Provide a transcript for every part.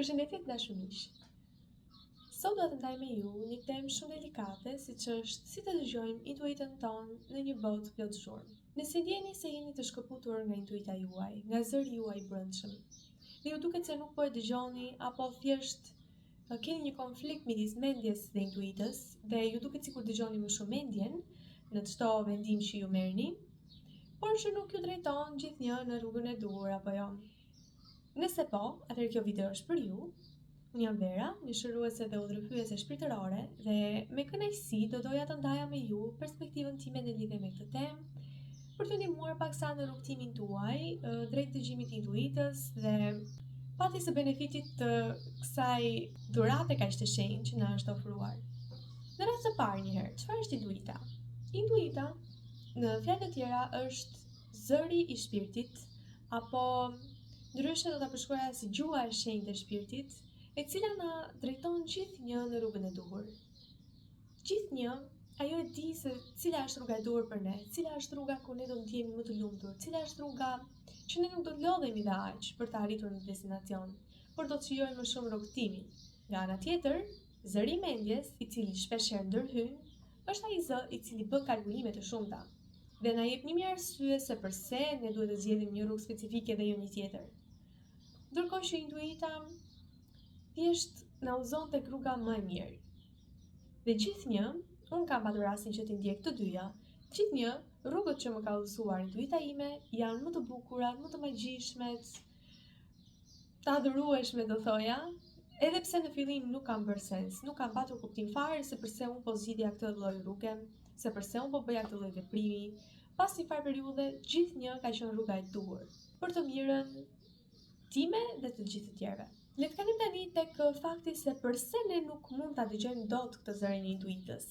Përshëndetje të dashur miq. Sot do të ndaj me ju një temë shumë delikate, siç është si të dëgjojmë intuitën tonë në një botë plot zhurmë. Nëse ndjeni se jeni të shkëputur nga intuita juaj, nga zëri juaj i brendshëm, dhe ju duket se nuk po e dëgjoni apo thjesht keni një konflikt midis mendjes dhe intuitës dhe ju duket sikur dëgjoni më shumë mendjen në çdo vendim që ju merrni, por që nuk ju drejton gjithnjë në rrugën e duhur apo jo. Nëse po, atëherë kjo video është për ju. Unë jam Vera, një shëruese dhe udhëheqëse shpirtërore dhe me kënaqësi do doja të ndaja me ju perspektivën time në lidhje me këtë temë, për t'ju ndihmuar paksa në rrugtimin tuaj drejt dëgjimit të intuitës dhe pati së benefitit të kësaj dhurate kaq të shenjtë që na është ofruar. Në rast të parë njëherë, çfarë është intuita? Intuita, në fjalë të tjera, është zëri i shpirtit apo ndryshe do ta përshkruaja si gjuha e shenjtë e shpirtit, e cila na drejton gjithnjë në rrugën e duhur. Gjithnjë, ajo e di se cila është rruga e duhur për ne, cila është rruga ku ne do të ndjehemi më të lumtur, cila është rruga që ne nuk do të lodhemi dhe aq për të arritur në destinacion, por do të shijojmë më shumë rrugtimin. Nga ana tjetër, zëri i mendjes, i cili shpeshherë ndërhyn, është ai zë i cili bën kalkulime të shumta dhe na jep një mirë arsye se pse ne duhet të zgjedhim një rrugë specifike dhe jo një tjetër. Ndërkohë që intuita thjesht na udhëzon tek rruga më e mirë. Dhe gjithnjë, unë kam patur rastin që t'i ndjek të dyja, gjithnjë rrugët që më ka udhëzuar intuita ime janë më të bukura, më të magjishmet, të adhurueshme do thoja, edhe pse në fillim nuk kam bërë sens, nuk kam patur kuptim fare se pse unë po zgjidhja këtë lloj rruge, se pse unë po bëja këtë lloj veprimi. Pas një farë periudhe, gjithnjë ka qenë rruga e duhur për të mirën time dhe të gjithë të tjerëve. Le të kalim tani tek fakti se pse ne nuk mund ta dëgjojmë dot këtë zërin e intuitës.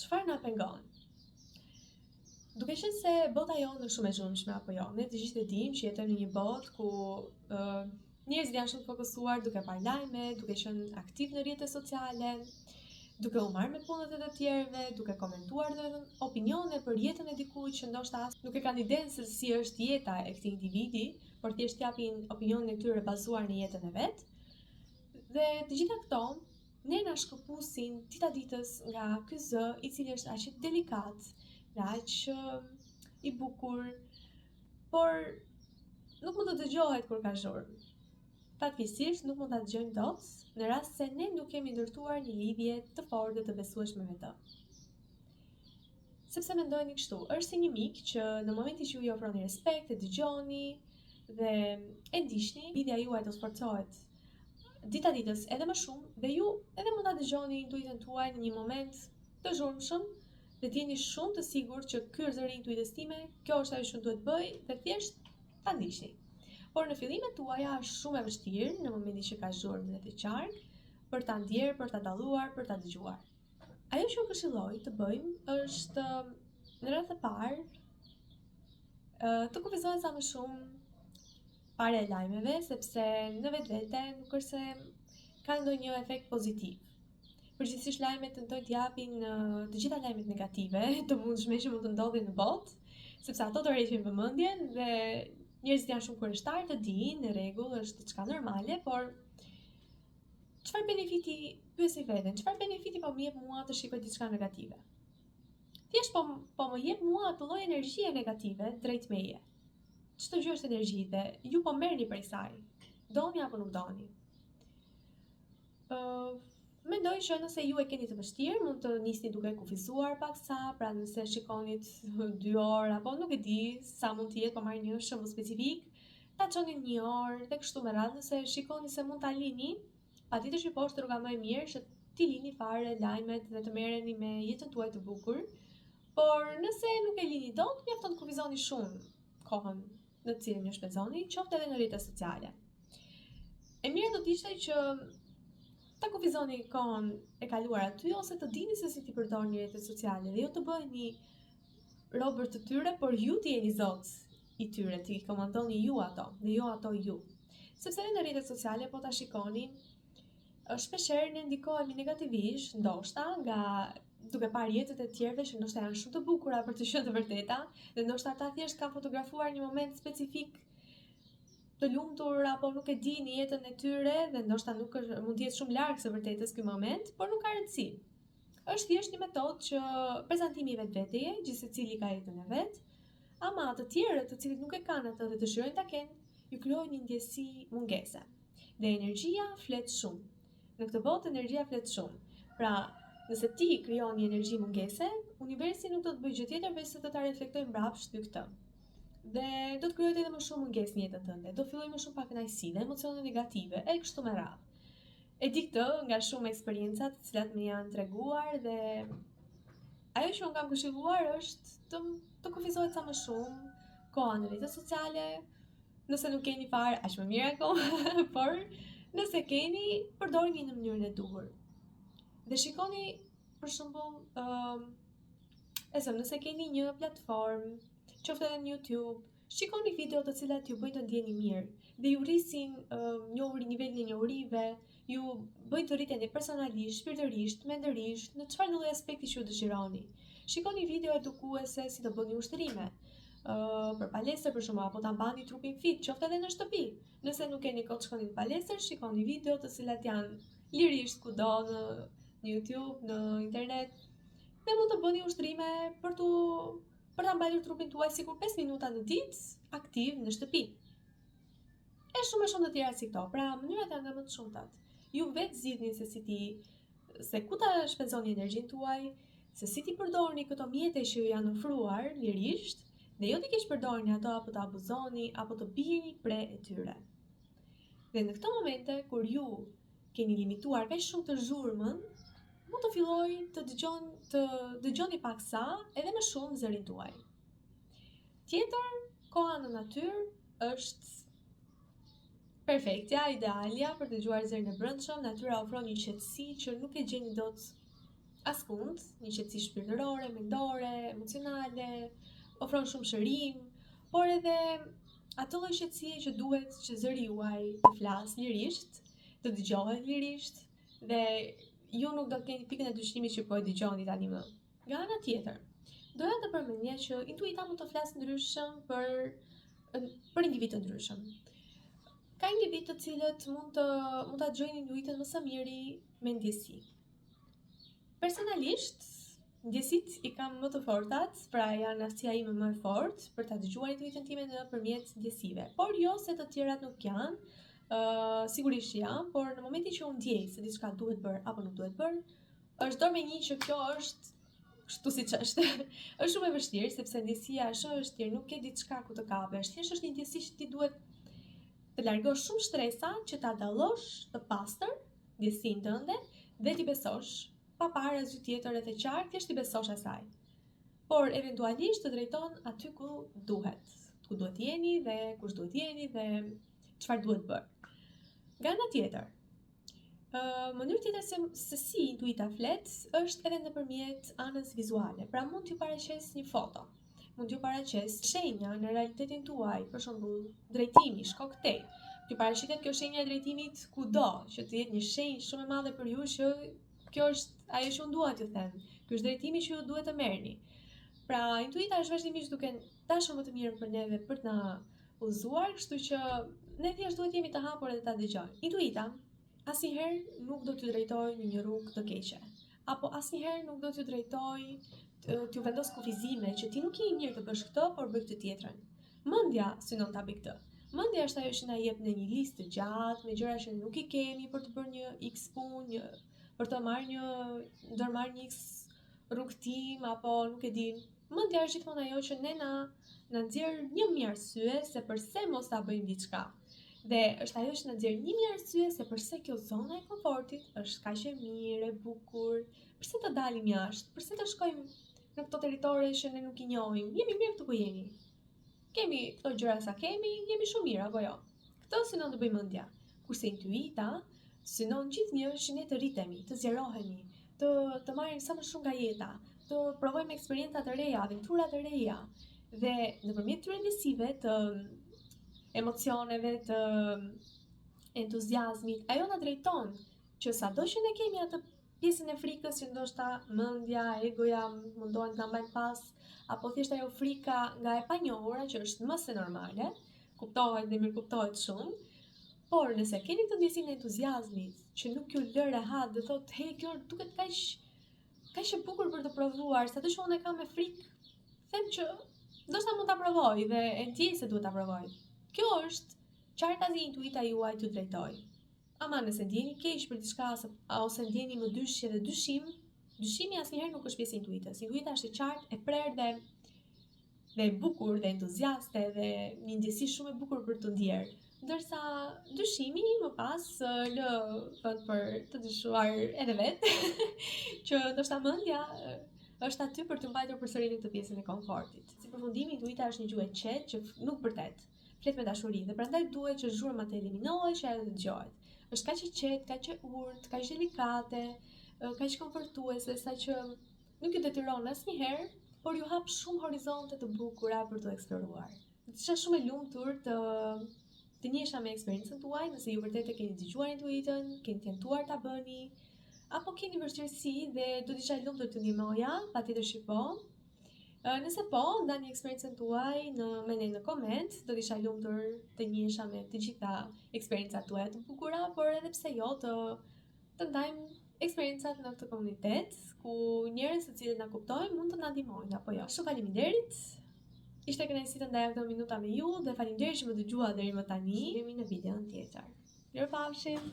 Çfarë na pengon? Duke qenë se bota jonë është shumë e zhurmshme apo jo, ne të gjithë e dimë që jetojmë në një botë ku njerëzit janë shumë të fokusuar duke parë lajme, duke qenë aktiv në rrjetet sociale, duke u marrë me punët e të tjerëve, duke komentuar dhe opinione për jetën e dikujt që ndoshta as nuk e kanë idenë se si është jeta e këtij individi, por thjesht japin opinionin e tyre bazuar në jetën e vet. Dhe të gjitha këto ne na shkëpusin dita ditës nga ky zë i cili është aq delikat, aq i bukur, por nuk mund të dëgjohet kur ka zhurmë. Fatkeqësisht nuk mund ta dëgjojmë dot në rast se ne nuk kemi ndërtuar një lidhje të fortë dhe të besueshme me të. Sepse mendojeni kështu, është si një mik që në momentin që ju i ofroni respekt, e dëgjoni dhe e ndiqni, lidhja juaj do sforcohet dita ditës edhe më shumë dhe ju edhe mund ta dëgjoni intuitën tuaj në një moment të zhurmshëm dhe të jeni shumë të sigurt që ky është zëri i intuitës time, kjo është ajo që duhet bëj dhe thjesht ta ndiqni. Por në fillimet tuaja është shumë e vështirë në momentin që ka zhurmë dhe të qark për ta ndjerë, për ta dalluar, për ta dëgjuar. Ajo që ju këshilloj të bëjmë është në radhë të parë të kufizohet sa më shumë pare e lajmeve, sepse në vetvete nuk është se ka ndonjë efekt pozitiv. Përgjithsisht lajmet tentojnë të japin të gjitha lajmet negative, të mundshme që mund të ndodhin në botë, sepse ato tërheqin vëmendjen dhe njerëzit janë shumë kurioztar të dinë, në rregull, është diçka normale, por çfarë benefiti, pyesi veten, çfarë benefiti po më jep mua të shikoj diçka negative? Thjesht po më jep mua atë lloj energjie negative drejt meje. Çdo gjë është energji dhe ju po merrni prej saj, doni apo nuk doni. Mendoj që nëse ju e keni të vështirë, mund të nisni duke kufizuar paksa, pra nëse shikonit 2 orë apo nuk e di sa mund të jetë, po marr një shembull specifik, ta çonin 1 orë dhe kështu me radhë, nëse shikoni se mund ta lini, patjetër që po është rruga më e mirë që ti lini fare lajmet dhe të merreni me jetën tuaj të bukur, por nëse nuk e lini dot, mjafton të kufizoni shumë kohën në të cilën ju shpenzoni, qoftë edhe në rrjetet sociale. E mirë do të ishte që ta kufizoni kohën e kaluar aty ose të dini se si ti përdorni rrjetet sociale dhe jo të bëheni robër të tyre, por ju të jeni zot i tyre, ti komandoni ju ato dhe jo ato ju. Sepse në rrjetet sociale po ta shikoni, shpeshherë ne ndikohemi negativisht, ndoshta nga duke parë jetët e tjerëve që ndoshta janë shumë të bukura për të qenë të vërteta dhe ndoshta ata thjesht kanë fotografuar një moment specifik të lumtur apo nuk e di në jetën e tyre dhe ndoshta nuk është, mund të jetë shumë larg së vërtetës ky moment, por nuk ka rëndësi. Është thjesht një metodë që prezantimi i vetveteje, gjithë secili ka jetën e vet, ama të tjerët, të cilët nuk e kanë atë dhe dëshirojnë ta kenë, ju krijojnë një ndjesi mungese. Dhe energjia flet shumë. Në këtë botë energjia flet shumë. Pra, nëse ti krijon një energji mungese, universi nuk do të bëjë gjë tjetër veç se të ta reflektojë mbrapsht ty këtë. Dhe do të krijohet edhe më shumë mungesë në jetën tënde. Do filloj më shumë pa kënaqësi dhe emocione negative, e kështu me radhë. E di këtë nga shumë eksperienca të cilat më janë treguar dhe ajo që unë kam këshilluar është të kufizohet sa më shumë koha në rrjetet sociale, nëse nuk keni fare, aq më mirë akoma, por nëse keni, përdorni në mënyrën e duhur. Dhe shikoni, për shembull, nëse keni një platformë, qoftë edhe në YouTube, shikoni video të cilat ju bëjnë të ndjeni mirë dhe ju rrisin nivelin e njohurive, ju bëjnë të rriteni personalisht, shpirtërisht, mendërisht, në çfarë lloji aspekti që ju dëshironi. Shikoni video edukuese si të bëni ushtrime, për palestër për shembull, apo ta mbani trupin fit, qoftë edhe në shtëpi. Nëse nuk keni kohë të shkoni në palestër, shikoni video të cilat janë lirisht kudo në YouTube, në internet, dhe mund të bëni ushtrime për ta mbajtur trupin tuaj sikur 5 minuta në ditë aktiv në shtëpi. E shumë të tjera si këto. Pra, mënyrat janë nga më të shumtat. Ju vetë zgjidhni se ku ta shpenzoni energjinë tuaj, se si ti përdorni këto mjete që ju janë ofruar lirisht, dhe jo t'i keq përdorni ato apo të abuzoni apo të bijeni pre e tyre. Dhe në këto momente kur ju keni limituar kaq shumë të zhurmën, mund të filloj të dëgjoni paksa edhe më shumë zërin tuaj. Tjetër, koha në natyrë është perfektja, idealja për të dëgjuar zërin e brendshëm. Natyra ofron një qetësi që nuk e gjeni dot askund, një qetësi shpirtërore, mendore, emocionale, ofron shumë shërim, por edhe atë lloj qetësie që duhet që zëri juaj të flasë lirisht, të dëgjohet lirisht dhe ju nuk do të keni pikën e dyshimit që po e dëgjoni tani më. Nga ana tjetër, doja të përmendja që intuita mund të flasë ndryshëm për individ të ndryshëm. Ka individ të cilët mund ta dëgjojnë intuitën më së miri me ndjesi. Personalisht, ndjesit i kam më të fortat, pra janë aftësia ime më e fortë për ta dëgjuar intuitën time nëpërmjet ndjesive. Por jo se të tjerat nuk janë. Sigurisht janë, por në momentin që unë ndjej se diçka duhet bërë apo nuk duhet bërë, është dorë me një që kjo është kështu siç është. Është shumë e vështirë sepse ndjesia është shumë e vështirë, nuk ke diçka ku të kapesh. Thjesht është një ndjesi që ti duhet të largosh shumë stresa që ta dallosh të pastër ndjesinë tënde dhe ti besosh pa parë asgjë tjetër edhe qartë, thjesht ti besosh asaj. Por eventualisht të drejton aty ku duhet jeni dhe kush duhet jeni dhe çfarë duhet bërë. Nga ana tjetër, mënyrë tjetër se si intuita flet është edhe nëpërmjet anës vizuale. Pra mund t'ju paraqes një foto, mund t'ju paraqes shenja në realitetin tuaj, për shembull, drejtimi, shko këtej. T'ju paraqitet kjo shenja e drejtimit kudo, që të jetë një shenjë shumë e madhe për ju që kjo është ajo që unë dua t'ju them. Ky është drejtimi që ju duhet të merrni. Pra, intuita është vazhdimisht duke dashur më të mirën për neve për të na udhëzuar, kështu që ne thjesht duhet jemi të hapur edhe ta dëgjojmë. Intuita asnjëherë nuk do t'ju drejtojë në një rrugë të keqe, apo asnjëherë nuk do t'ju drejtojë t'ju vendos kufizime që ti nuk je i mirë të bësh këtë, por bëj këtë tjetrën. Mendja synon ta bëj këtë. Mendja është ajo që na jep në një listë të gjatë me gjëra që nuk i kemi për të bërë një X punë, për të ndërmarrë një X rrugtim apo nuk e di. Mendja është gjithmonë ajo që ne na nxjerr 1000 arsye se pse mos ta bëjmë diçka. Dhe është ajo që na nxjerr 1000 arsye se pse kjo zona e komfortit është kaq e mirë, e bukur, pse të dalim jashtë, pse të shkojmë në këto territore që ne nuk i njohim. Jemi mirë këtu ku jemi. Kemi këto gjëra sa kemi, jemi shumë mirë apo jo. Këtë synon të bëjmë mendja. Kurse intuita synon gjithnjë që ne të rritemi, të zgjerohemi, të marrim sa më shumë nga jeta, të provojmë eksperienca të reja, aventura të reja dhe nëpërmjet këtyre ndjesive të emocioneve, të entuziazmit, ajo na drejton që sado që ne kemi atë pjesën e frikës që ndoshta mendja, egoja mundohen ta mbajnë pas, apo thjesht ajo frika nga e panjohura që është më se normale, kuptohet dhe mirë kuptohet shumë, por nëse keni këtë ndjesinë e entuziazmit, që nuk ju lë rehat dhe thotë, hey, kjo duket kaq e bukur për të provuar, sa të që unë e kam me frikë, them që ndoshta mund ta provoj dhe e ndjej se duhet ta provoj. Kjo është qartazi intuita juaj t'ju drejtoj. Ama nëse ndjeni keq për diçka ose ndjeni më dyshje dhe dyshimi asnjëherë nuk është pjesë e intuitës. Intuita është e qartë, e prerë dhe e bukur dhe entuziaste dhe një ndjesi shumë e bukur për të ndjerë. Ndërsa dyshimi më pas lë thot për të dyshuar edhe vetë që ndoshta mendja është aty për të mbajtur përsëri në këtë pjesën e komfortit. Si përfundimi, intuita është një gjuhë e qetë që nuk përtet, flet me dashuri dhe prandaj duhet që zhurma të eliminohet që ajo të dëgjohet. Është kaq e qetë, kaq e urtë, kaq delikate, kaq komfortuese saqë nuk ju detyron asnjëherë, por ju hap shumë horizonte të bukura për të eksploruar. Isha shumë e lumtur të njihesha me eksperiencën tuaj, nëse ju vërtet e keni dëgjuar intuitën, keni tentuar ta bëni, apo keni vështirësi dhe do t'isha e lumtur të ndihmoja, patjetër që po. Nëse po, ndani eksperiencën tuaj me ne në koment, do t'isha e lumtur të njihesha me të gjitha eksperiencat tuaja të bukura, por edhe pse jo të ndajmë eksperiencat në këtë komunitet, ku njerëz të cilët na kuptojnë mund të na ndihmojnë apo jo. Shumë faleminderit. Ishte kënaqësi të ndaja këto minuta me ju dhe faleminderit që më dëgjuat deri më tani. Jemi në videon tjetër. Mirupafshim.